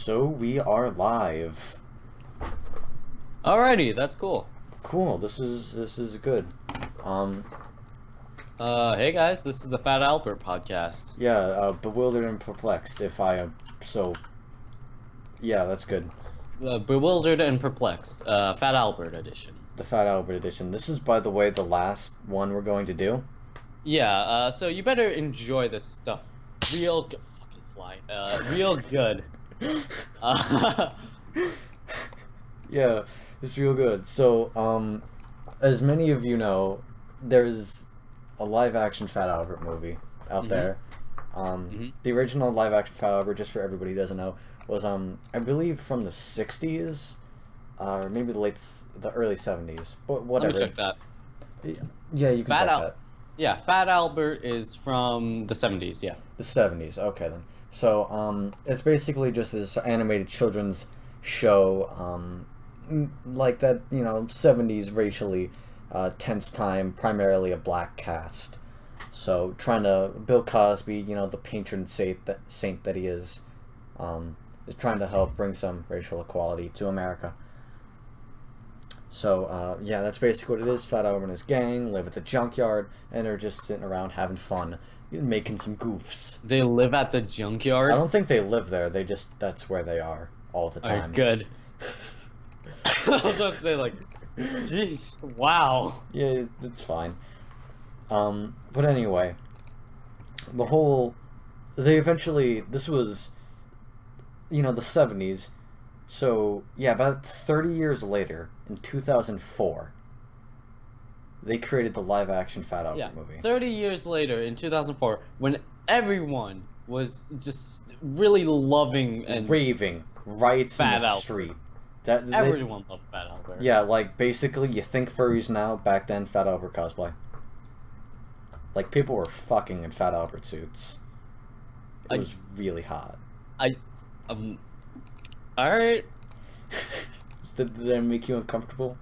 So we are live. Alrighty, that's cool. Cool. This is good. Um, Hey guys, this is the Fat Albert podcast. yeah. Bewildered and perplexed. If I so, yeah, that's good. Bewildered and Perplexed, Fat Albert edition. The Fat Albert edition. This is, by the way, the last one we're going to do. Yeah, so you better enjoy this stuff fucking fly. Real good. Yeah, it's real good. So, as many of you know, there's a live-action Fat Albert movie out there. The original live-action Fat Albert, just for everybody who doesn't know, was I believe from the '60s, or maybe the early '70s. But whatever. Let me check that. Yeah, you can check that. Yeah, Fat Albert is from the 70s, yeah. The '70s. Okay then. So it's basically just this animated children's show, like that, you know, '70s racially tense time, primarily a black cast. So trying to Bill Cosby, you know, the patron saint that he is trying to help bring some racial equality to America. So yeah, that's basically what it is. Fat Albert and his gang live at the junkyard, and they're just sitting around having fun, making some goofs. They live at the junkyard? I don't think they live there. That's where they are all the time. Alright, good. I was about to say, like, jeez, wow. Yeah, it's fine. But anyway, this was, you know, the '70s. So, yeah, about 30 years later, in 2004, they created the live-action Fat Albert movie. 30 years later, in 2004, when everyone was just really loving and raving riots in the street. Everyone loved Fat Albert. Yeah, like, basically, you think furries now, back then, Fat Albert cosplay. Like, people were fucking in Fat Albert suits. It was really hot. Alright. Did that make you uncomfortable?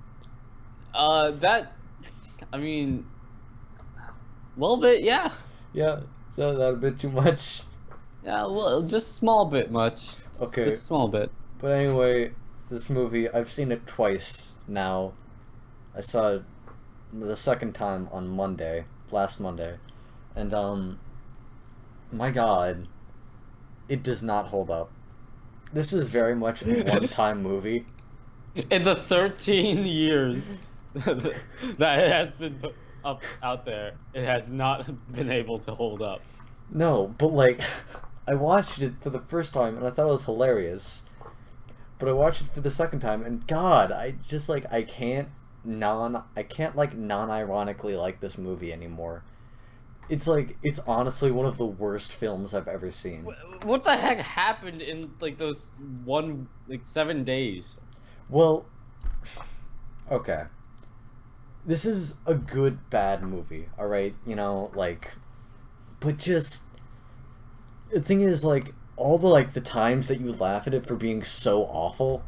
I mean, a little bit, yeah. Yeah, that a bit too much. Yeah, well, just small bit much. Okay. Just small bit. But anyway, this movie, I've seen it twice now. I saw it the second time on last Monday. And, my god, it does not hold up. This is very much a one-time movie. In the 13 years that it has been out there, it has not been able to hold up. No, but like, I watched it for the first time and I thought it was hilarious. But I watched it for the second time and god, I just like, I can't like non-ironically like this movie anymore. It's like, it's honestly one of the worst films I've ever seen. What the heck happened in like those 7 days? Well, okay. This is a good, bad movie, alright? You know, like, but just, the thing is, like, all the times that you laugh at it for being so awful,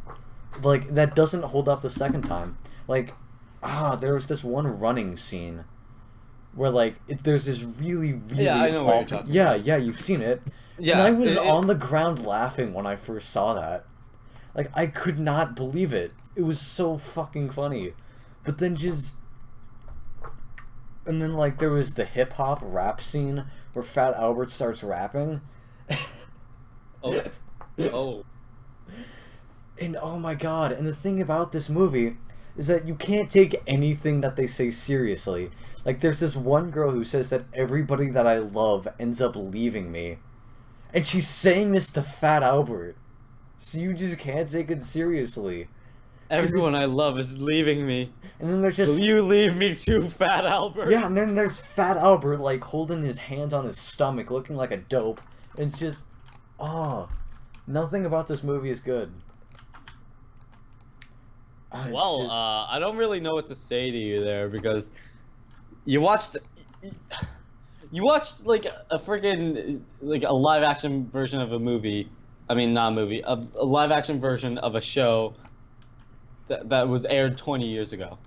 like, that doesn't hold up the second time. Like, there was this one running scene where, like, there's this really, really I know what you're talking about. Yeah, you've seen it. Yeah. And I was on the ground laughing when I first saw that. Like, I could not believe it. It was so fucking funny. But then and then, like, there was the hip-hop rap scene where Fat Albert starts rapping. Oh. And, oh my god, and the thing about this movie is that you can't take anything that they say seriously. Like, there's this one girl who says that everybody that I love ends up leaving me. And she's saying this to Fat Albert. So you just can't take it seriously. Everyone I love is leaving me. And then there's just... Will you leave me too, Fat Albert? Yeah, and then there's Fat Albert, like, holding his hands on his stomach, looking like a dope. And it's just... nothing about this movie is good. Well, I don't really know what to say to you there, because you watched like a freaking like a live action version of a movie. I mean, not a movie, a live action version of a show that was aired 20 years ago.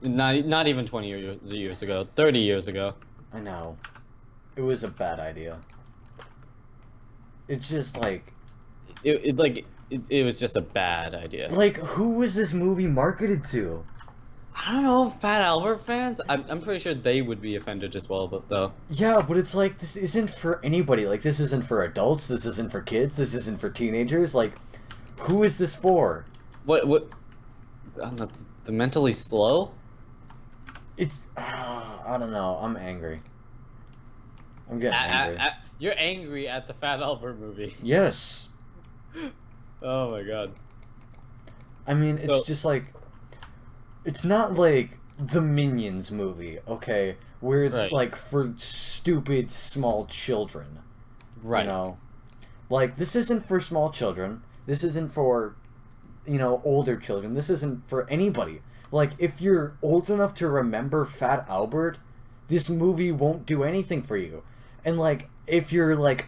Not even 20 years ago, 30 years ago. I know. It was a bad idea. It's just like, it was just a bad idea. Like, who was this movie marketed to? I don't know, Fat Albert fans. I'm pretty sure they would be offended as well, but though. Yeah, but it's like, this isn't for anybody. Like, this isn't for adults, this isn't for kids, this isn't for teenagers. Like, who is this for? What? The mentally slow? It's, I don't know. I'm angry. I'm getting angry. You're angry at the Fat Albert movie. Yes. Oh my god. I mean, So- it's just like, it's not like the Minions movie, okay, where it's Right. like for stupid small children. Right. You know? Like, this isn't for small children. This isn't for, older children. This isn't for anybody. Like, if you're old enough to remember Fat Albert, this movie won't do anything for you. And, like, if you're, like,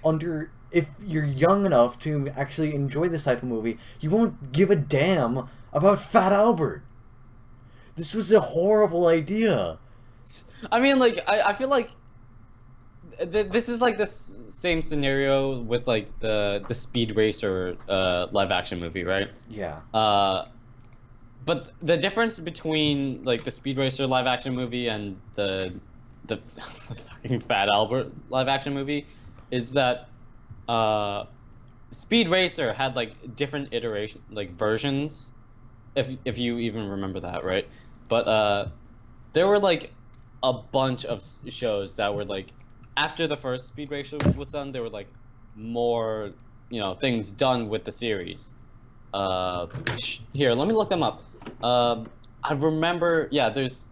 if you're young enough to actually enjoy this type of movie, you won't give a damn about Fat Albert. This was a horrible idea. I mean, like, I feel like this is like this same scenario with like the Speed Racer live action movie, right? Yeah. But the difference between like the Speed Racer live action movie and the fucking Fat Albert live action movie is that Speed Racer had like different versions, if you even remember that, right? But there were like a bunch of shows that were like after the first Speed Racer was done, there were like more things done with the series. Here, let me look them up. I remember, yeah, there's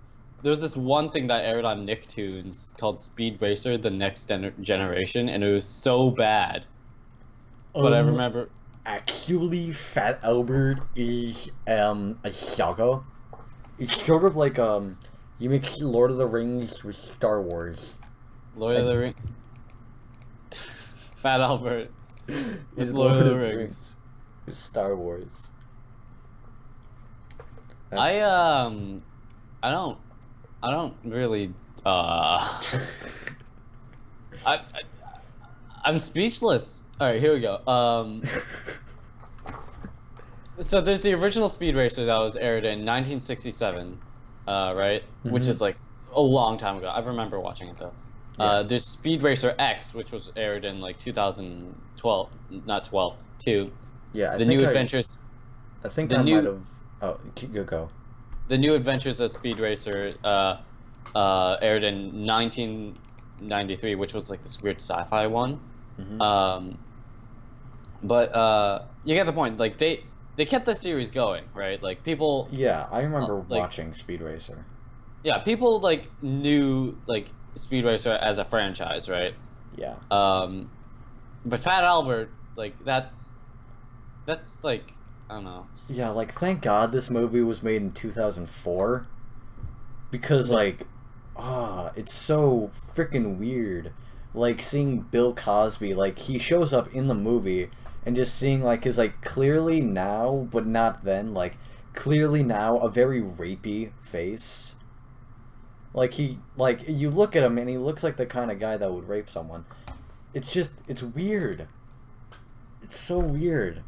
this one thing that aired on Nicktoons called Speed Racer: The Next Generation, and it was so bad. But I remember. Actually, Fat Albert is a saga. It's sort of like you mix Lord of the Rings with Star Wars. Lord of the Rings. Fat Albert. With Lord of the Rings. With Star Wars. I don't really I'm speechless. All right, here we go. So there's the original Speed Racer that was aired in 1967, right? Which is like a long time ago. I remember watching it though. Yeah. There's Speed Racer X, which was aired in like 2012, not 12, 2. Yeah, The New Adventures. I think the I new- might have. Oh, go. The New Adventures of Speed Racer aired in 1993, which was like this weird sci-fi one. Mhm. But you get the point. Like they kept the series going, right? Like people, Yeah, I remember like- watching Speed Racer. yeah, people like knew like Speed Racer as a franchise, right? Yeah. But Fat Albert, like that's like I don't know. Yeah, like, thank God this movie was made in 2004. Because, like, it's so freaking weird. Like, seeing Bill Cosby, like, he shows up in the movie, and just seeing, like, his, like, clearly now, but not then, like, clearly now, a very rapey face. Like, you look at him, and he looks like the kind of guy that would rape someone. It's just, it's weird. It's so weird.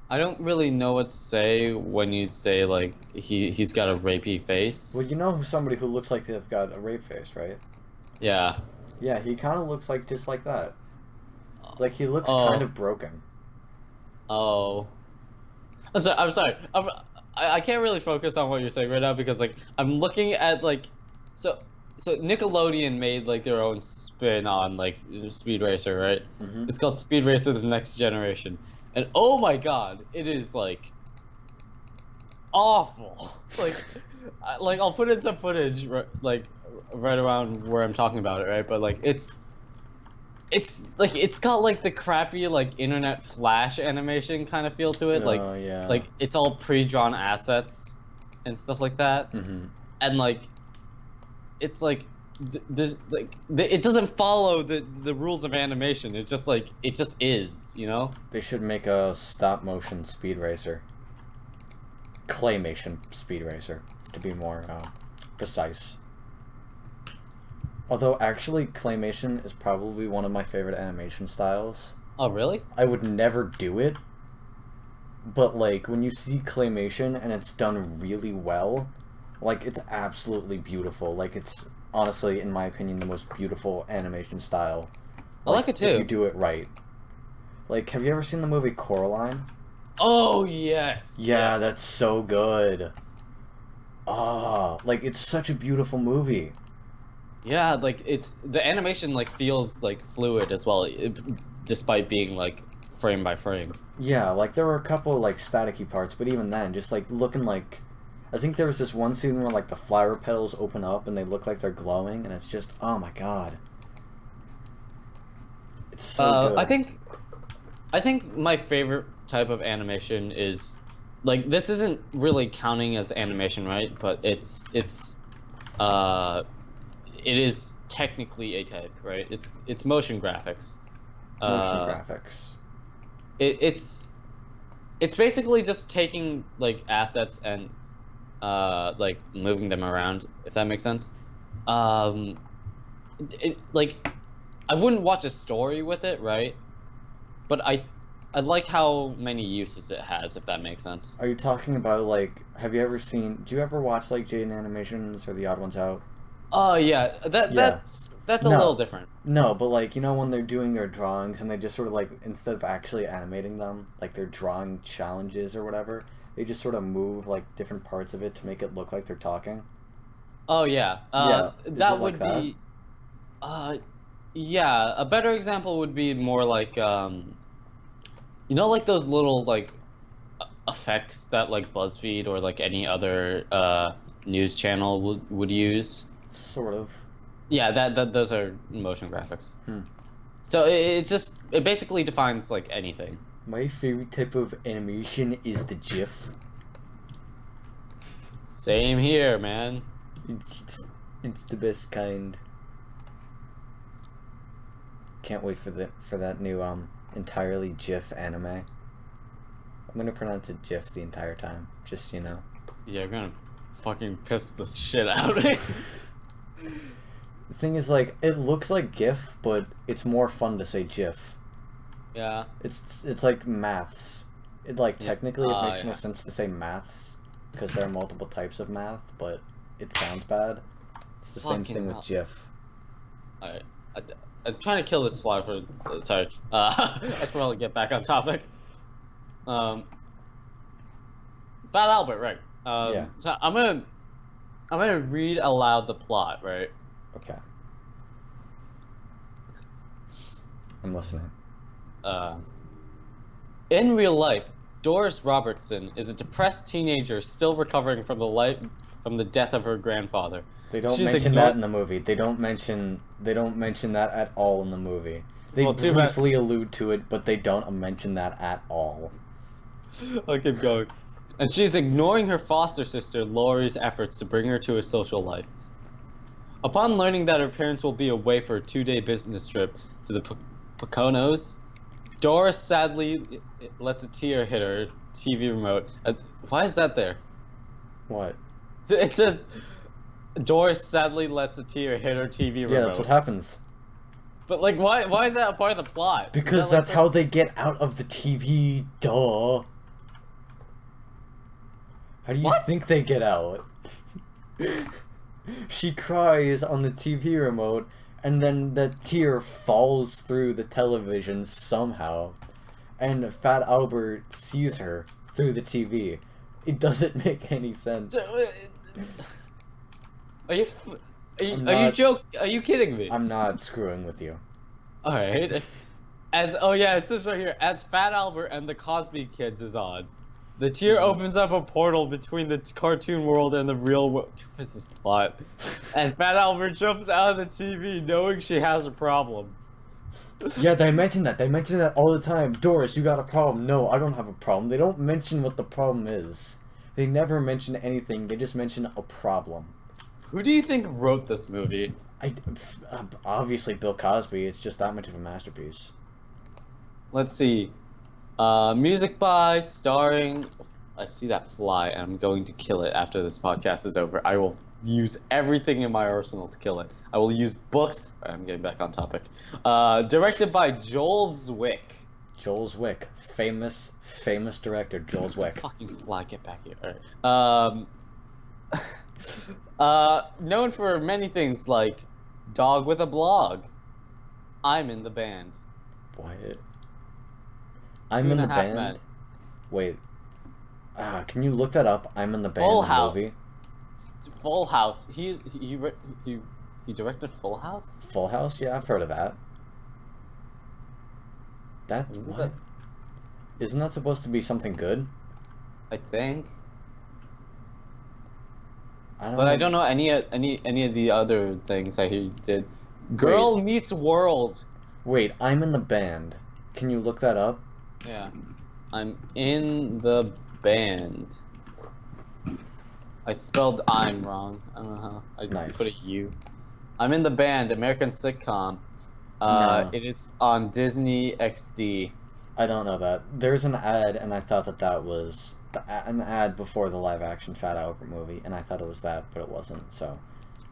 I don't really know what to say when you say like he's got a rapey face. Well, you know somebody who looks like they've got a rape face, right? Yeah. Yeah, he kind of looks like just like that. Like, he looks Oh. kind of broken. Oh. I'm sorry. I can't really focus on what you're saying right now because like I'm looking at like so Nickelodeon made like their own spin on like Speed Racer, right? Mhm. It's called Speed Racer: The Next Generation, and oh my god, it is like awful. Like, I'll put in some footage like right around where I'm talking about it, right? But like it's like it's got like the crappy like internet flash animation kind of feel to it, like Oh, yeah. like it's all pre-drawn assets and stuff like that, Mhm. and like it's like there's like it doesn't follow the rules of animation. It's just like it just is, you know. They should make a stop-motion Speed Racer. Claymation Speed Racer, to be more precise. Although, actually, claymation is probably one of my favorite animation styles. Oh really? I would never do it, but like when you see claymation and it's done really well, like it's absolutely beautiful. Like it's honestly, in my opinion, the most beautiful animation style. I like it too. If you do it right. Like, have you ever seen the movie Coraline? Oh yes. Yeah, yes. that's so good. Ah, like it's such a beautiful movie. Yeah, like it's the animation like feels like fluid as well, despite being like frame by frame. Yeah, like there were a couple like staticky parts, but even then, just like looking like, I think there was this one scene where like the flower petals open up and they look like they're glowing, and it's just, oh my god, it's so good. I think my favorite type of animation is like this isn't really counting as animation, right? But it is technically a type, right? It's motion graphics. Motion graphics. It's basically just taking like assets and like moving them around, if that makes sense. Like I wouldn't watch a story with it, right? But I like how many uses it has, if that makes sense. Are you talking about like, do you ever watch like Jaden Animations or The Odd Ones Out? Oh yeah, that's a little different. No, but like, you know when they're doing their drawings and they just sort of like, instead of actually animating them, like they're drawing challenges or whatever, they just sort of move like different parts of it to make it look like they're talking. Oh yeah, Yeah, is that it would like be, yeah, a better example would be more like you know, like those little like effects that like BuzzFeed or like any other news channel would use. Sort of. Yeah, that those are motion graphics. Hmm. So it basically defines like anything. My favorite type of animation is the GIF. Same here, man. It's the best kind. Can't wait for that new entirely GIF anime. I'm gonna pronounce it GIF the entire time, just so you know. Yeah, you're gonna fucking piss the shit out of me. The thing is, like, it looks like GIF, but it's more fun to say GIF. Yeah. It's like maths. It like technically it makes more yeah. sense to say maths because there are multiple types of math, but it sounds bad. It's the same thing with GIF. Alright. I'm trying to kill this fly for. Sorry. I should probably get back on topic. Fat Albert, right? Yeah. So I'm gonna read aloud the plot, right? Okay. I'm listening. In real life, Doris Robertson is a depressed teenager still recovering from the death of her grandfather. They don't mention that in the movie. They don't mention that at all in the movie. They briefly allude to it, but they don't mention that at all. I'll keep going. And she's ignoring her foster sister Laurie's efforts to bring her to a social life. Upon learning that her parents will be away for a 2-day business trip to the Poconos, Doris sadly lets a tear hit her TV remote. Why is that there? What? It says Doris sadly lets a tear hit her TV remote. Yeah, that's what happens. But like, why is that a part of the plot? Because that's how they get out of the TV. Duh. How do you think they get out? She cries on the TV remote, and then the tear falls through the television somehow, and Fat Albert sees her through the TV. It doesn't make any sense. Are you kidding me? I'm not screwing with you. All right. It says right here, as Fat Albert and the Cosby Kids is on, the tear opens up a portal between the cartoon world and the real world. What is this plot? And Fat Albert jumps out of the TV knowing she has a problem. Yeah, they mention that. They mention that all the time. Doris, you got a problem. No, I don't have a problem. They don't mention what the problem is. They never mention anything. They just mention a problem. Who do you think wrote this movie? Obviously Bill Cosby. It's just that much of a masterpiece. Let's see. Music by, starring... I see that fly, and I'm going to kill it after this podcast is over. I will use everything in my arsenal to kill it. I will use books... I'm getting back on topic. Directed by Joel Zwick. Joel Zwick, famous director, Joel Zwick. Fucking fly, get back here. Known for many things like Dog with a Blog. I'm in the band. What? Two I'm in and the a Half band. Men. Wait. Can you look that up? I'm in the band. Full the House. movie. Full House. He directed Full House. Full House? Yeah, I've heard of that. Isn't What? Isn't that supposed to be something good? I think. I don't But know. I don't know any of the other things that he did. Girl Meets World. Wait, I'm in the band. Can you look that up? Yeah. I'm in the band. I spelled I'm wrong. I don't know how. I Nice. put a U. I'm in the band, American sitcom. No. It is on Disney XD. I don't know that. There's an ad, and I thought that was an ad before the live-action Fat Albert movie, and I thought it was that, but it wasn't. So,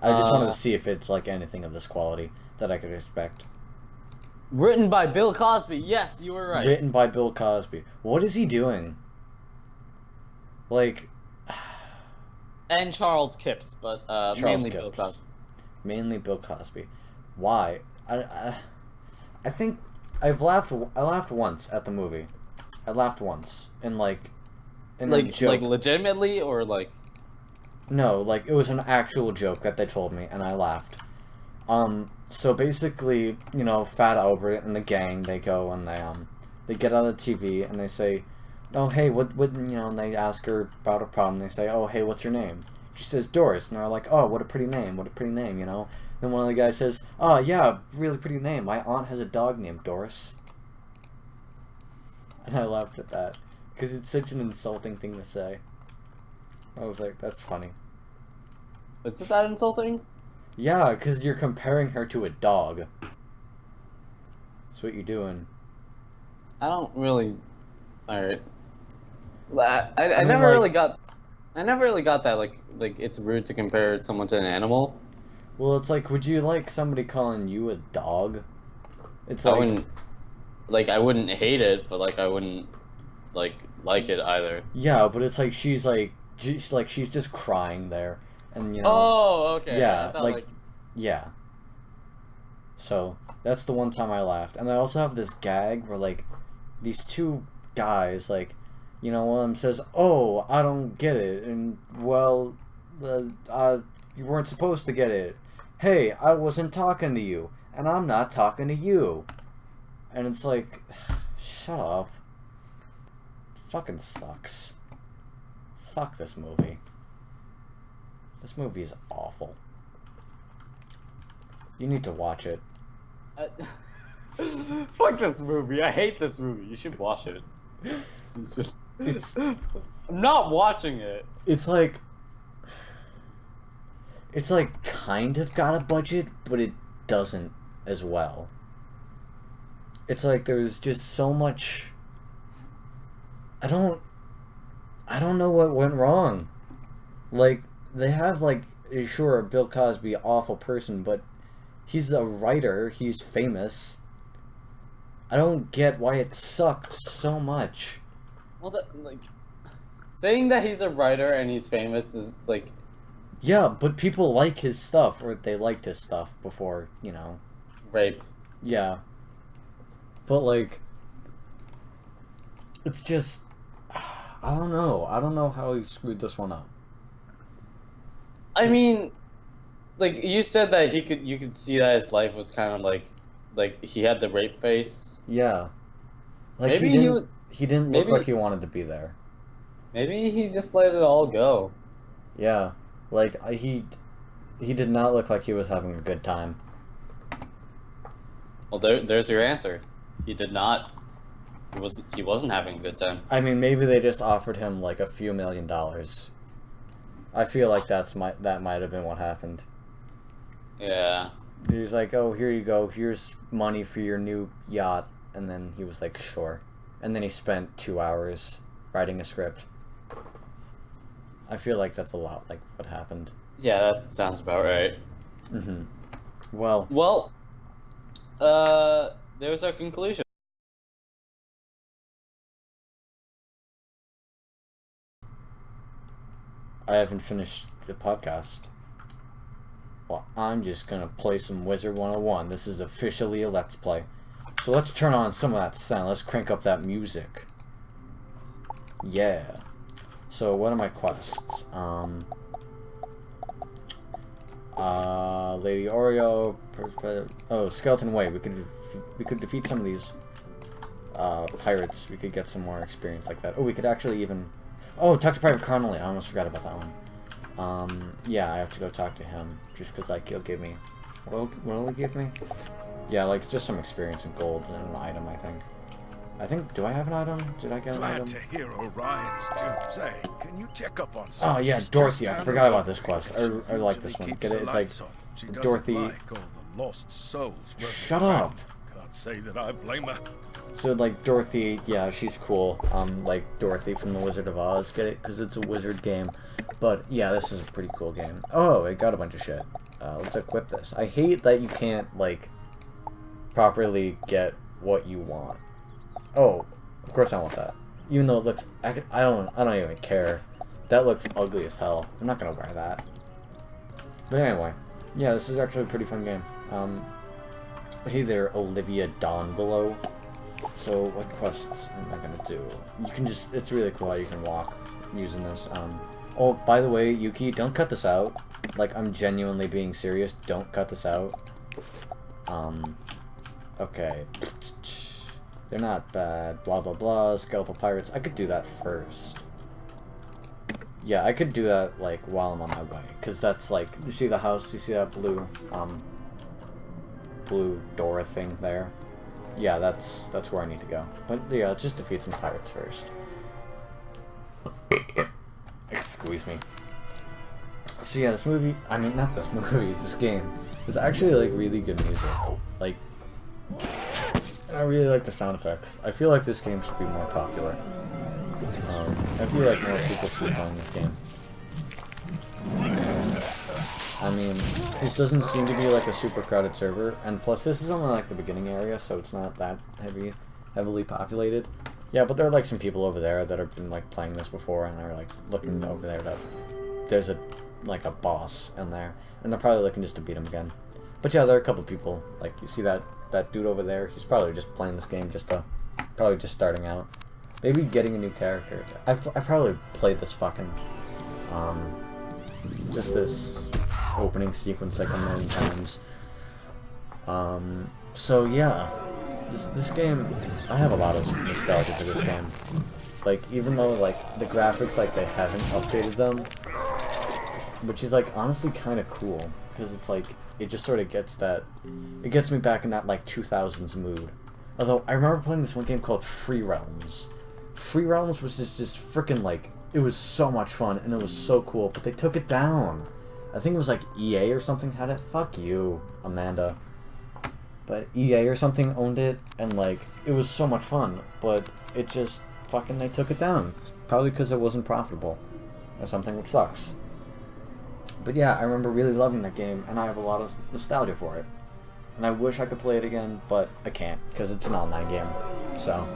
I just wanted to see if it's like anything of this quality that I could expect. Written by Bill Cosby. Yes, you were right. Written by Bill Cosby. What is he doing? Like, And Charles Kipps, but mainly Bill Kipps. Cosby. Mainly Bill Cosby. Why? I think I laughed once at the movie. I laughed once in the joke. Like legitimately or like. No, like it was an actual joke that they told me, and I laughed. So basically, Fat Albert and the gang, they go and they get on the TV and they say, "Oh, hey, what, and they ask her about a problem. They say, "Oh, hey, what's your name?" She says, "Doris," and they're like, "Oh, what a pretty name, Then one of the guys says, "Oh, yeah, really pretty name. My aunt has a dog named Doris." And I laughed at that, because it's such an insulting thing to say. I was like, that's funny. Is it that insulting? Yeah, because you're comparing her to a dog. That's what you're doing. I don't really. Alright. I mean, never like- really got. I never really got that. Like it's rude to compare someone to an animal. Well, it's like, would you like somebody calling you a dog? It's I like, wouldn't. Like I wouldn't hate it, but like I wouldn't like it either. yeah, but it's like she's just crying there, and Oh, okay. Yeah, I thought, like- yeah. So that's the one time I laughed, and I also have this gag where like these two guys one of them says, "Oh, I don't get it," and well, you weren't supposed to get it. Hey, I wasn't talking to you, and I'm not talking to you, and it's like, shut up. It fucking sucks. Fuck this movie. This movie is awful. You need to watch it. Fuck this movie. I hate this movie. You should watch it. It's I'm not watching it. it's like kind of got a budget, but it doesn't as well. It's like there's just so much. I don't know what went wrong. Like they have sure, Bill Cosby, awful person, but he's a writer, he's famous. I don't get why it sucked so much. Well, saying that he's a writer and he's famous is like. Yeah, but people like his stuff, or they liked his stuff before, Rape. Yeah. But it's just, I don't know. I don't know how he screwed this one up. I mean, you said that you could see that his life was kind of like he had the rape face. Yeah. Maybe he didn't look maybe- like he wanted to be there. Maybe he just let it all go. Yeah. He did not look like he was having a good time. Well, there's your answer. He did not. He wasn't having a good time. I mean, maybe they just offered him a few $1 million. I feel like that might have been what happened. Yeah. He was like, "Oh, here you go. Here's money for your new yacht." And then he was like, "Sure." And then he spent 2 hours writing a script. I feel like that's a lot like what happened. Yeah, that sounds about right. Mm-hmm. Well, Well, there's our conclusion. I haven't finished the podcast. Well, I'm just gonna play some Wizard 101. This is officially a Let's Play. So let's turn on some of that sound. Let's crank up that music. Yeah. So what are my quests? Lady Oreo. Oh, Skeleton Way. We could defeat some of these pirates. We could get some more experience like that. Oh, we could actually even. Oh, talk to Private Connolly. I almost forgot about that one. Yeah, I have to go talk to him just because like he'll give me. What will he give me? Yeah, like just some experience and gold and an item. I think. Do I have an item? Did I get an item? Glad to hear Orion is too. Say, can you check up on? Oh yeah, Dorothy. I forgot about this quest. I like this one. Get it? It's like Dorothy. Like all the lost souls. Shut up. Can't say that I blame her. So like Dorothy, yeah, she's cool. Like Dorothy from the Wizard of Oz. Get it? Because it's a wizard game. But yeah, this is a pretty cool game. Oh, it got a bunch of shit. Let's equip this. I hate that you can't like properly get what you want. Oh, of course I want that. Even though it looks, I don't even care. That looks ugly as hell. I'm not gonna wear that. But anyway, yeah, this is actually a pretty fun game. Hey there, Olivia Dawn below. So what quests am I gonna do? You can just, it's really cool how you can walk using this. Oh, by the way, Yuki, don't cut this out. Like, I'm genuinely being serious. Don't cut this out. Okay. They're not bad. Blah, blah, blah. Skeletal pirates. I could do that first. Yeah, I could do that, like, while I'm on my way. Because that's, like, you see the house? You see that blue, blue Dora thing there? Yeah, that's where I need to go. But, yeah, let's just defeat some pirates first. Excuse me. So, yeah, this movie... I mean, not this movie. This game is actually, like, really good music. Like... I really like the sound effects. I feel like this game should be more popular. I feel like more people should be playing this game. I mean, this doesn't seem to be like a super crowded server, and plus this is only like the beginning area, so it's not that heavily populated. Yeah, but there are like some people over there that have been like playing this before, and are like looking over there that there's a boss in there, and they're probably looking just to beat him again. But yeah, there are a couple people, like you see that dude over there, he's probably just playing this game probably just starting out. Maybe getting a new character. I've probably played this fucking, just this opening sequence like a million times. So yeah, this game, I have a lot of nostalgia for this game. Like, even though, like, the graphics, like, they haven't updated them, which is, like, honestly kind of cool, because it's, like, it just sort of gets me back in that, like, 2000s mood. Although, I remember playing this one game called Free Realms. Free Realms was just freaking, like, it was so much fun, and it was so cool, but they took it down. I think it was, like, EA or something had it. Fuck you, Amanda. But EA or something owned it, and, like, it was so much fun, but it just, fucking, they took it down. Probably because it wasn't profitable, or something, which sucks. But yeah, I remember really loving that game, and I have a lot of nostalgia for it. And I wish I could play it again, but I can't, because it's an online game. So,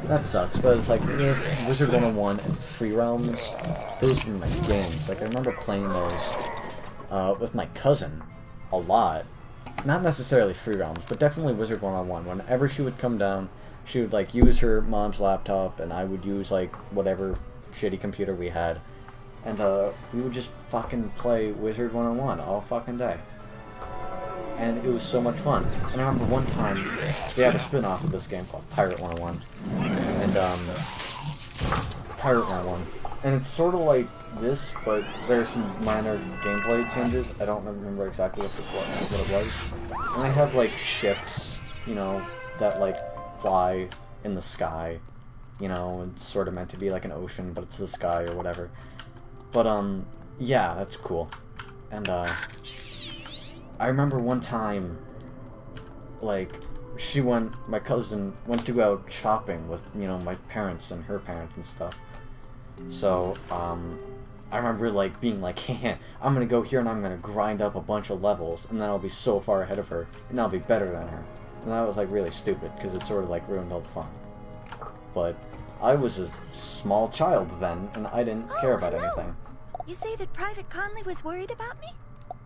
that sucks. But it's like this, Wizard 101 and Free Realms, those were my games. Like, I remember playing those with my cousin a lot. Not necessarily Free Realms, but definitely Wizard 101. Whenever she would come down, she would, like, use her mom's laptop, and I would use, like, whatever shitty computer we had. And, we would just fucking play Wizard 101 all fucking day. And it was so much fun. And I remember one time, they had a spin-off of this game called Pirate 101. And, Pirate 101. And it's sort of like this, but there's some minor gameplay changes. I don't remember exactly what it was. And they have, like, ships, you know, that, like, fly in the sky. You know, it's sort of meant to be like an ocean, but it's the sky or whatever. But, yeah, that's cool. And, I remember one time, like, my cousin went to go out shopping with, you know, my parents and her parents and stuff. So, I remember, like, being like, hey, I'm gonna go here and I'm gonna grind up a bunch of levels, and then I'll be so far ahead of her, and I'll be better than her. And that was, like, really stupid, because it sort of, like, ruined all the fun. But I was a small child then, and I didn't care about anything. You say that Private Conley was worried about me?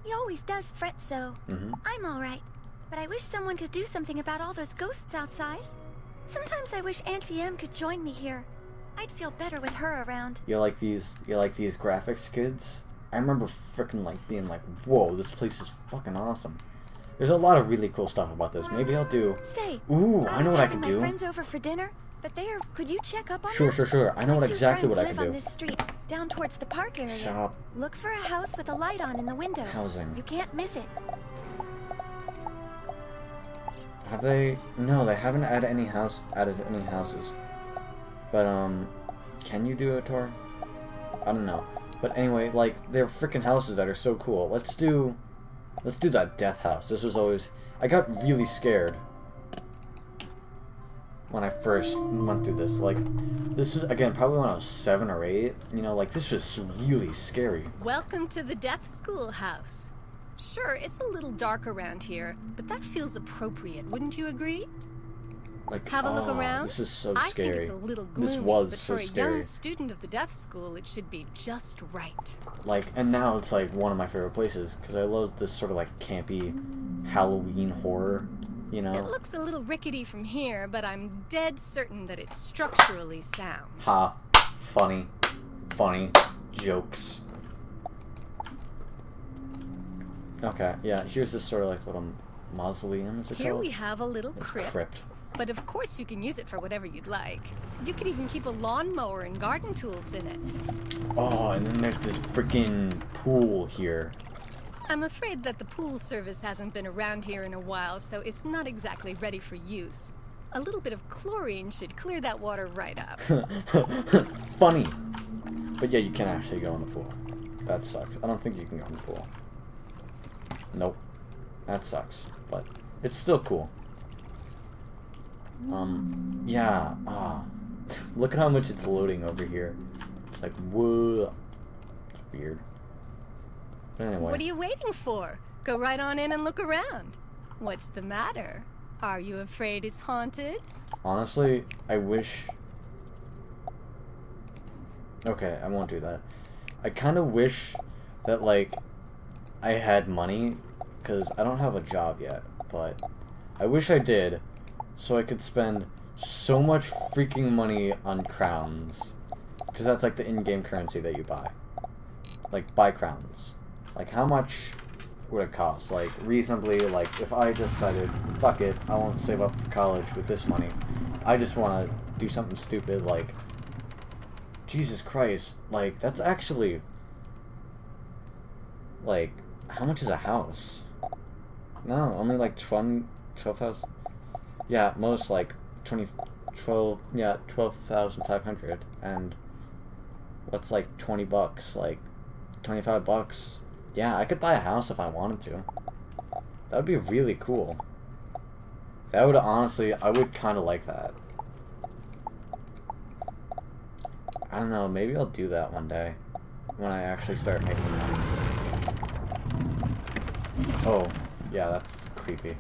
He always does fret so. I'm alright, but I wish someone could do something about all those ghosts outside. Sometimes I wish Auntie Em could join me here. I'd feel better with her around. You like these graphics, kids? I remember freaking like being like, whoa, this place is fucking awesome. There's a lot of really cool stuff about this. Maybe I'll do... Say, Ooh, I know what I could my do. friends over for dinner, but could you check up on Sure, them? sure, sure. I know My two exactly what I friends can live do. on this street, down towards the park area. Shop. Look for a house with a light on in the window. Housing. You can't miss it. Have they? No, they haven't added any houses. But can you do a tour? I don't know. But anyway, like they're freaking houses that are so cool. Let's do that death house. This was always, I got really scared when I first went through this. Like, this is again probably when I was 7 or 8. You know, like this was really scary. Welcome to the Death Schoolhouse. Sure, it's a little dark around here, but that feels appropriate, wouldn't you agree? Like, Have a look oh, around. this is so I scary. think it's a little gloomy, This was but so for a scary. young student of the Death School, it should be just right. Like, and now it's like one of my favorite places because I love this sort of like campy Halloween horror, you know. It looks a little rickety from here, but I'm dead certain that it's structurally sound. Ha, funny jokes. Okay, yeah. Here's this sort of like little mausoleum. Is it Here called? we have a little It's crypt. But of course you can use it for whatever you'd like. You could even keep a lawnmower and garden tools in it. Oh, and then there's this freaking pool here. I'm afraid that the pool service hasn't been around here in a while, so it's not exactly ready for use. A little bit of chlorine should clear that water right up. Funny. But yeah, you can actually go in the pool. That sucks. I don't think you can go in the pool. Nope. That sucks. But it's still cool. Yeah. Look at how much it's loading over here. It's like, whoa. It's weird. But anyway. What are you waiting for? Go right on in and look around. What's the matter? Are you afraid it's haunted? Honestly, I wish... Okay, I won't do that. I kind of wish that, like, I had money, because I don't have a job yet, but I wish I did, so I could spend so much freaking money on crowns, because that's, like, the in-game currency that you buy. Like, buy crowns. Like, how much would it cost? Like, reasonably, like, if I decided, fuck it, I won't save up for college with this money, I just want to do something stupid, like, Jesus Christ, like, that's actually, like, how much is a house? No, only like 12,000. Yeah, most like 12,500. And what's like 20 bucks? Like 25 bucks. Yeah, I could buy a house if I wanted to. That would be really cool. That would honestly, I would kind of like that. I don't know, maybe I'll do that one day. When I actually start making money. Oh, yeah, that's creepy.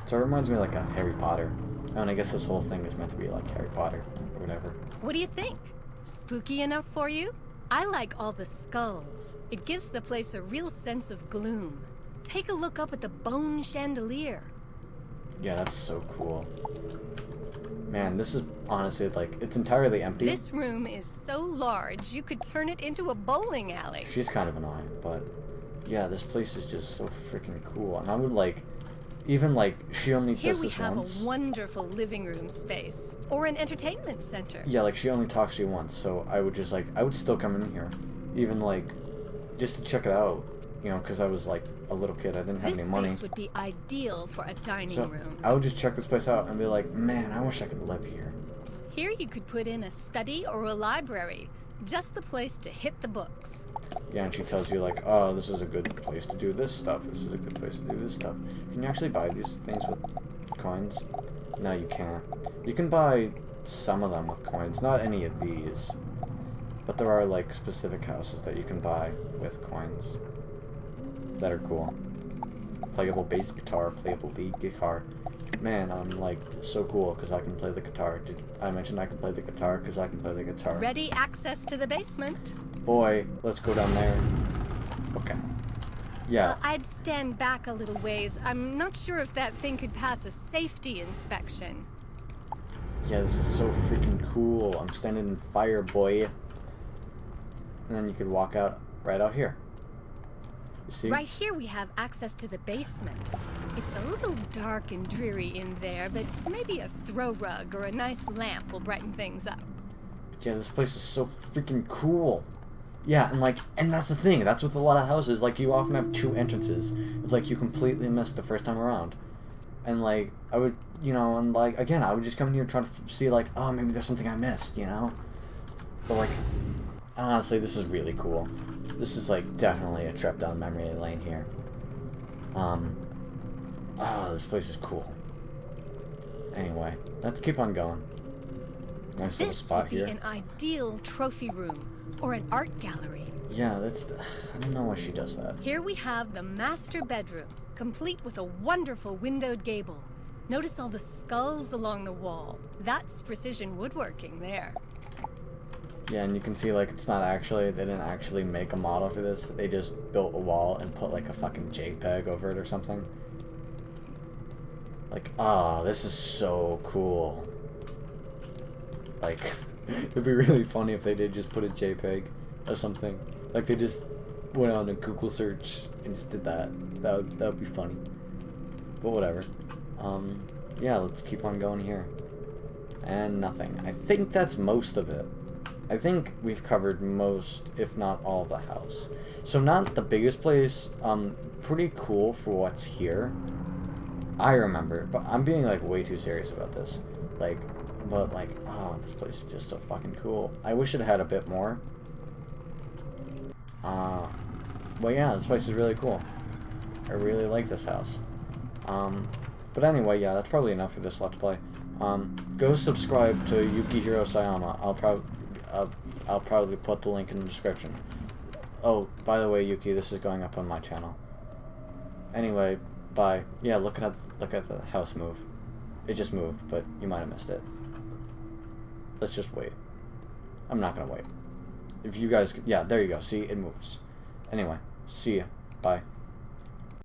So it reminds me of like a Harry Potter. Oh, and I guess this whole thing is meant to be like Harry Potter, or whatever. What do you think? Spooky enough for you? I like all the skulls. It gives the place a real sense of gloom. Take a look up at the bone chandelier. Yeah, that's so cool. Man, this is honestly like, it's entirely empty. This room is so large, you could turn it into a bowling alley. She's kind of annoying, but yeah, this place is just so freaking cool. And I would like, even like, she only Here does we this have once. a wonderful living room space, or an entertainment center. Yeah, like she only talks to you once, so I would just like, I would still come in here. Even like, just to check it out. You know, because I was like a little kid, I didn't have This any money. space would be ideal for a dining So room. I would just check this place out and be like, man, I wish I could live here. Here you could put in a study or a library. Just the place to hit the books. Yeah, and she tells you like, oh, this is a good place to do this stuff. This is a good place to do this stuff. Can you actually buy these things with coins? No, you can't. You can buy some of them with coins, not any of these. But there are like specific houses that you can buy with coins that are cool. playable bass guitar, playable lead guitar. Man, I'm like so cool because I can play the guitar. Did I mention I can play the guitar because I can play the guitar? Ready access to the basement. Boy, let's go down there. Okay. Yeah. I'd stand back a little ways. I'm not sure if that thing could pass a safety inspection. Yeah, this is so freaking cool. I'm standing in fire, boy. And then you could walk out right out here. You see? Right here we have access to the basement. It's a little dark and dreary in there, but maybe a throw rug or a nice lamp will brighten things up. But yeah, this place is so freaking cool. Yeah, and that's the thing. That's with a lot of houses. Like, you often have two entrances. It's like you completely missed the first time around. And like, I would, and like, again, I would just come in here trying to see like, oh, maybe there's something I missed, But like, honestly, this is really cool. This is like definitely a trip down memory lane here. This place is cool. Anyway, let's keep on going. Nice little spot here. This would be an ideal trophy room or an art gallery. Yeah, I don't know why she does that. Here we have the master bedroom, complete with a wonderful windowed gable. Notice all the skulls along the wall. That's precision woodworking there. Yeah, and you can see, like, they didn't actually make a model for this. They just built a wall and put, like, a fucking JPEG over it or something. Like, this is so cool. Like, it'd be really funny if they did just put a JPEG or something. Like, they just went on a Google search and just did that. That would be funny. But whatever. Yeah, let's keep on going here. And nothing. I think that's most of it. I think we've covered most, if not all, of the house. So not the biggest place. Pretty cool for what's here. I remember, but I'm being like way too serious about this. Like, this place is just so fucking cool. I wish it had a bit more. Well, yeah, this place is really cool. I really like this house. But anyway, yeah, that's probably enough for this Let's Play. Go subscribe to Yukihiro Sayama. I'll probably put the link in the description. Oh, by the way, Yuki, this is going up on my channel. Anyway, bye. Yeah, look at the house move. It just moved, but you might have missed it. Let's just wait. I'm not gonna wait. If you guys, yeah, there you go. See, it moves. Anyway, see ya. Bye.